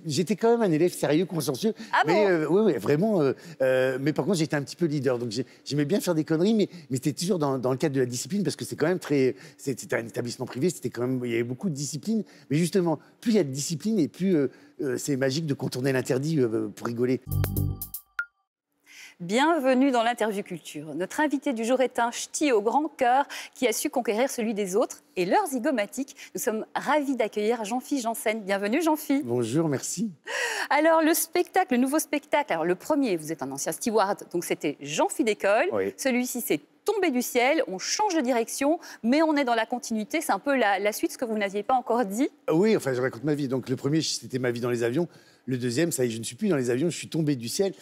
j'étais quand même un élève sérieux, consciencieux. Ah mais bon oui, vraiment. Mais par contre, j'étais un petit peu leader. Donc j'aimais bien faire des conneries, mais c'était toujours dans le cadre de la discipline, parce que c'est quand même très. C'était un établissement privé, c'était quand même. Il y avait beaucoup de discipline. Mais justement, plus il y a de discipline et plus c'est magique de contourner l'interdit pour rigoler. Bienvenue dans l'interview culture. Notre invité du jour est un ch'ti au grand cœur qui a su conquérir celui des autres et leur zygomatique. Nous sommes ravis d'accueillir Jean-Philippe Janssen. Bienvenue Jean-Philippe. Bonjour, merci. Alors le nouveau spectacle, alors le premier, vous êtes un ancien steward, donc c'était Jean-Philippe d'école. Oui. Celui-ci, c'est Tombé du ciel, on change de direction, mais on est dans la continuité. C'est un peu la suite, ce que vous n'aviez pas encore dit. Oui, enfin, je raconte ma vie. Donc, le premier, c'était ma vie dans les avions. Le deuxième, ça y est, je ne suis plus dans les avions, je suis tombé du ciel.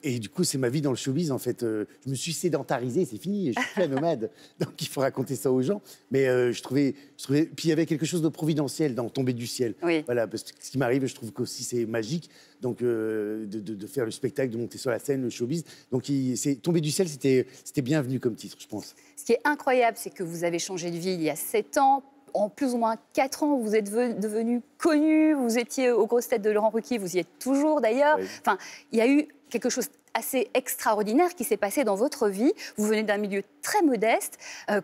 Et du coup, c'est ma vie dans le showbiz, en fait. Je me suis sédentarisé, c'est fini, je suis plus un nomade. Donc, il faut raconter ça aux gens. Mais je trouvais... Puis, il y avait quelque chose de providentiel dans Tomber du ciel. Oui. Voilà, parce que ce qui m'arrive, je trouve qu'aussi c'est magique. Donc, de faire le spectacle, de monter sur la scène, le showbiz. Donc, Tomber du ciel, c'était bienvenu comme titre, je pense. Ce qui est incroyable, c'est que vous avez changé de vie il y a 7 ans. En plus ou moins 4 ans, vous êtes devenu connu. Vous étiez aux grosses têtes de Laurent Ruquier, vous y êtes toujours d'ailleurs. Oui. Enfin, il y a eu quelque chose assez extraordinaire qui s'est passé dans votre vie. Vous venez d'un milieu très modeste.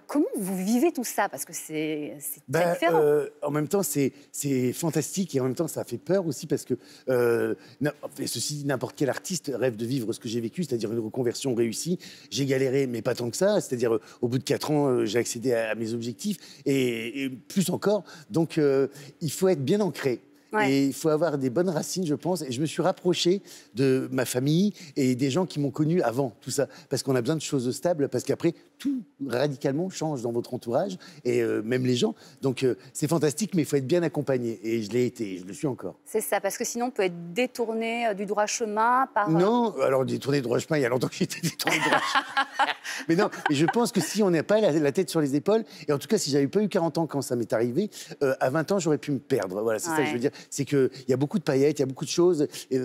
Comment vous vivez tout ça? Parce que c'est très différent. En même temps, c'est fantastique et en même temps, ça fait peur aussi parce que, ceci dit, n'importe quel artiste rêve de vivre ce que j'ai vécu, c'est-à-dire une reconversion réussie. J'ai galéré, mais pas tant que ça. C'est-à-dire, au bout de 4 ans, j'ai accédé à mes objectifs et plus encore. Donc, il faut être bien ancré. Ouais. Et il faut avoir des bonnes racines, je pense. Et je me suis rapproché de ma famille et des gens qui m'ont connu avant tout ça. Parce qu'on a besoin de choses stables, parce qu'après, tout radicalement change dans votre entourage, et même les gens. Donc, c'est fantastique, mais il faut être bien accompagné. Et je l'ai été, et je le suis encore. C'est ça, parce que sinon, on peut être détourné du droit chemin par... Non, alors détourné de droit chemin, il y a longtemps que j'étais détourné de droit chemin. Mais non, mais je pense que si on n'a pas la tête sur les épaules, et en tout cas, si j'avais pas eu 40 ans quand ça m'est arrivé, à 20 ans, j'aurais pu me perdre. Voilà, c'est ça que je veux dire. C'est qu'il y a beaucoup de paillettes, il y a beaucoup de choses, et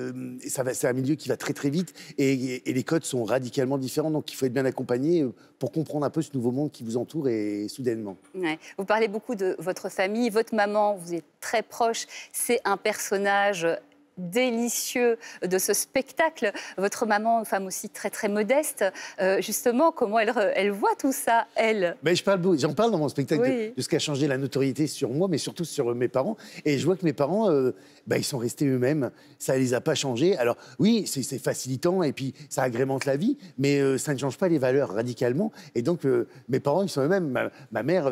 c'est un milieu qui va très très vite, et les codes sont radicalement différents, donc il faut être bien accompagné pour comprendre un peu ce nouveau monde qui vous entoure, et soudainement. Ouais. Vous parlez beaucoup de votre famille, votre maman, vous êtes très proche, c'est un personnage délicieux de ce spectacle. Votre maman, une femme aussi très très modeste, justement, comment elle voit tout ça, elle? Ben, j'en parle dans mon spectacle, oui, de ce qui a changé la notoriété sur moi, mais surtout sur mes parents. Et je vois que mes parents, ils sont restés eux-mêmes. Ça ne les a pas changés. Alors oui, c'est facilitant et puis ça agrémente la vie, mais ça ne change pas les valeurs radicalement. Et donc, mes parents, ils sont eux-mêmes. Ma mère,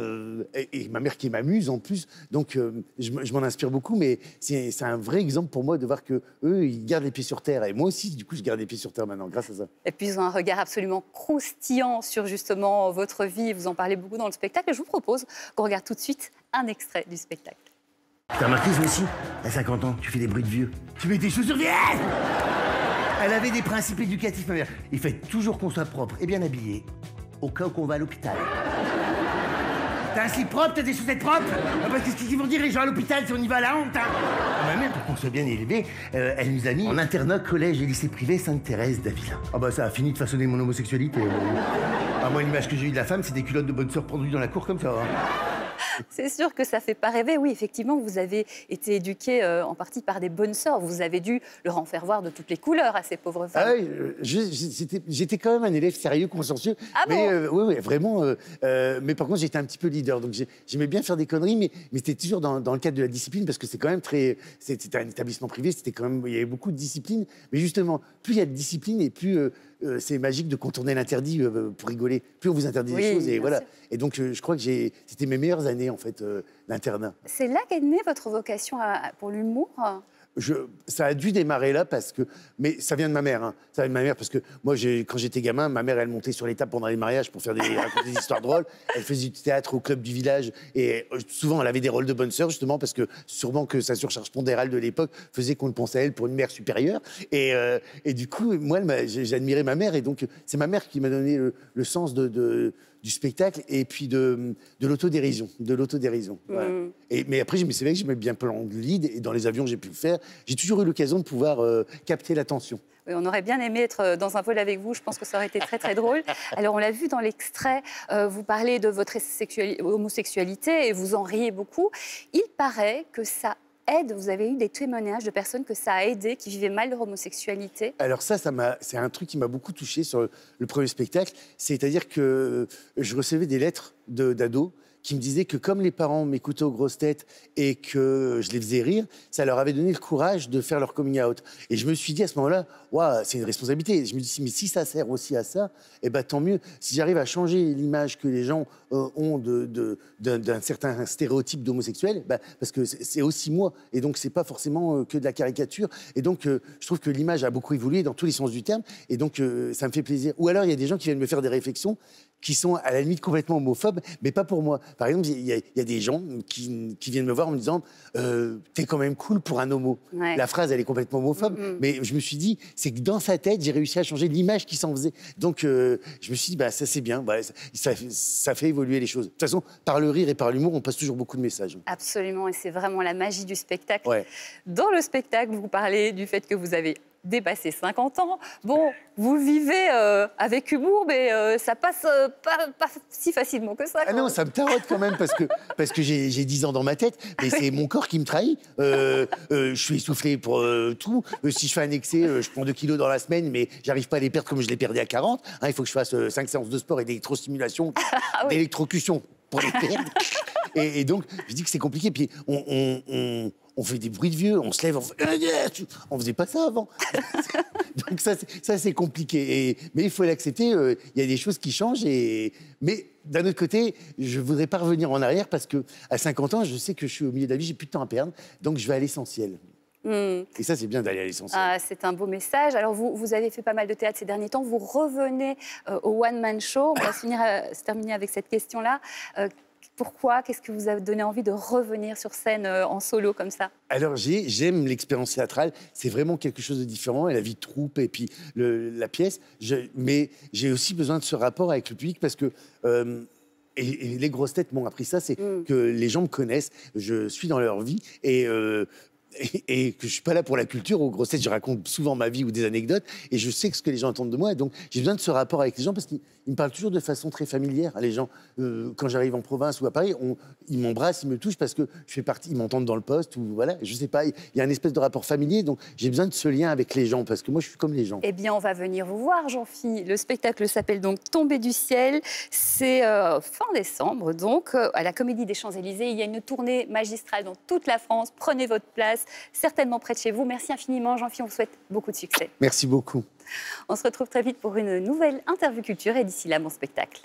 et ma mère qui m'amuse en plus. Donc, je m'en inspire beaucoup, mais c'est un vrai exemple pour moi de voir que eux, ils gardent les pieds sur terre. Et moi aussi, du coup, je garde les pieds sur terre maintenant, grâce à ça. Et puis, ils ont un regard absolument croustillant sur justement votre vie. Vous en parlez beaucoup dans le spectacle. Et je vous propose qu'on regarde tout de suite un extrait du spectacle. T'as remarqué ça aussi? À 50 ans, tu fais des bruits de vieux. Tu mets tes chaussures vieilles. Elle avait des principes éducatifs, ma mère. Il fait toujours qu'on soit propre et bien habillé, au cas où qu'on va à l'hôpital. T'as un slip propre, t'as des chaussettes propres? Parce que ce qu'ils vont dire les gens à l'hôpital si on y va à la honte, hein. Ma mère, pour qu'on soit bien élevé, elle nous a mis en internat, collège et lycée privé Sainte-Thérèse d'Avila. Ah bah ça a fini de façonner mon homosexualité. Moi, l'image que j'ai eue de la femme, c'est des culottes de bonne sœur pendues dans la cour comme ça. Hein. C'est sûr que ça fait pas rêver. Oui, effectivement, vous avez été éduqué en partie par des bonnes sœurs. Vous avez dû leur en faire voir de toutes les couleurs à ces pauvres femmes. Ah oui, j'étais quand même un élève sérieux, consciencieux. Ah mais bon? oui, vraiment. Mais par contre, j'étais un petit peu leader. Donc j'aimais bien faire des conneries, mais c'était toujours dans le cadre de la discipline, parce que c'est quand même très. C'était un établissement privé, c'était quand même. Il y avait beaucoup de discipline. Mais justement, plus il y a de discipline et plus c'est magique de contourner l'interdit pour rigoler. Plus on vous interdit des choses, et voilà. Sûr. Et donc, je crois que c'était mes meilleures années, en fait, l'internat. C'est là qu'est née votre vocation pour l'humour? Ça a dû démarrer là mais ça vient de ma mère. Hein. Ça vient de ma mère parce que moi, quand j'étais gamin, ma mère, elle montait sur les tables pendant les mariages pour raconter des histoires drôles. Elle faisait du théâtre au club du village et souvent, elle avait des rôles de bonne sœur, justement, parce que sûrement que sa surcharge pondérale de l'époque faisait qu'on le pensait à elle pour une mère supérieure. Et du coup, moi, j'admirais ma mère, et donc c'est ma mère qui m'a donné le sens du spectacle et puis de l'autodérision. Voilà. Mais après, c'est vrai que j'aimais bien plan de lead, et dans les avions, j'ai pu le faire. J'ai toujours eu l'occasion de pouvoir capter l'attention. Oui, on aurait bien aimé être dans un vol avec vous. Je pense que ça aurait été très, très drôle. Alors, on l'a vu dans l'extrait, vous parlez de votre homosexualité et vous en riez beaucoup. Il paraît que ça aide? Vous avez eu des témoignages de personnes que ça a aidé, qui vivaient mal leur homosexualité? Alors c'est un truc qui m'a beaucoup touché sur le premier spectacle. C'est-à-dire que je recevais des lettres d'ados qui me disaient que comme les parents m'écoutaient aux grosses têtes et que je les faisais rire, ça leur avait donné le courage de faire leur coming out. Et je me suis dit à ce moment-là, waouh, c'est une responsabilité. Je me dis, mais si ça sert aussi à ça, eh ben, tant mieux. Si j'arrive à changer l'image que les gens ont d'un certain stéréotype d'homosexuel, bah, parce que c'est aussi moi. Et donc, c'est pas forcément que de la caricature. Et donc, je trouve que l'image a beaucoup évolué dans tous les sens du terme. Et donc, ça me fait plaisir. Ou alors, il y a des gens qui viennent me faire des réflexions qui sont à la limite complètement homophobes, mais pas pour moi. Par exemple, il y a des gens qui viennent me voir en me disant t'es quand même cool pour un homo. Ouais. La phrase, elle est complètement homophobe, mais je me suis dit, c'est que dans sa tête, j'ai réussi à changer l'image qui s'en faisait. Donc, je me suis dit, bah, ça c'est bien, bah, ça fait évoluer les choses. De toute façon, par le rire et par l'humour, on passe toujours beaucoup de messages. Absolument, et c'est vraiment la magie du spectacle. Ouais. Dans le spectacle, vous parlez du fait que vous avez dépassé 50 ans. Bon, vous le vivez avec humour, mais ça passe pas si facilement que ça. Ah non, ça me tarote quand même parce que j'ai 10 ans dans ma tête, mais c'est mon corps qui me trahit. Je suis essoufflé pour tout. Si je fais un excès, je prends 2 kilos dans la semaine, mais j'arrive pas à les perdre comme je les perdais à 40. Hein, il faut que je fasse 5 séances de sport et d'électrostimulation, d'électrocution pour les perdre. Et donc, je dis que c'est compliqué. Puis on fait des bruits de vieux, on se lève, on faisait pas ça avant. Donc ça c'est compliqué. Mais il faut l'accepter. Il y a des choses qui changent. Mais d'un autre côté, je voudrais pas revenir en arrière parce que à 50 ans, je sais que je suis au milieu de la vie, j'ai plus de temps à perdre. Donc je vais à l'essentiel. Et ça, c'est bien d'aller à l'essentiel. Ah, c'est un beau message. Alors, vous avez fait pas mal de théâtre ces derniers temps. Vous revenez au one-man show. On va se terminer avec cette question-là. Pourquoi? Qu'est-ce que vous a donné envie de revenir sur scène en solo comme ça? Alors, j'aime l'expérience théâtrale. C'est vraiment quelque chose de différent. Et la vie de troupe et puis la pièce. Mais j'ai aussi besoin de ce rapport avec le public parce que... et les grosses têtes m'ont appris ça, c'est que les gens me connaissent, je suis dans leur vie et que je suis pas là pour la culture. Aux grosses têtes, je raconte souvent ma vie ou des anecdotes et je sais ce que les gens attendent de moi. Et donc, j'ai besoin de ce rapport avec les gens parce qu'ils me parlent toujours de façon très familière. Les gens, quand j'arrive en province ou à Paris, ils m'embrassent, ils me touchent parce que je fais partie, ils m'entendent dans le poste ou voilà. Je sais pas, il y a un espèce de rapport familier. Donc, j'ai besoin de ce lien avec les gens parce que moi, je suis comme les gens. Eh bien, on va venir vous voir, Jean-Phi. Le spectacle s'appelle donc Tombé du ciel. C'est fin décembre, donc, à la Comédie des Champs-Élysées. Il y a une tournée magistrale dans toute la France. Prenez votre place, certainement près de chez vous. Merci infiniment, Jean-Phi. On vous souhaite beaucoup de succès. Merci beaucoup. On se retrouve très vite pour une nouvelle interview culture et d'ici là, bon spectacle.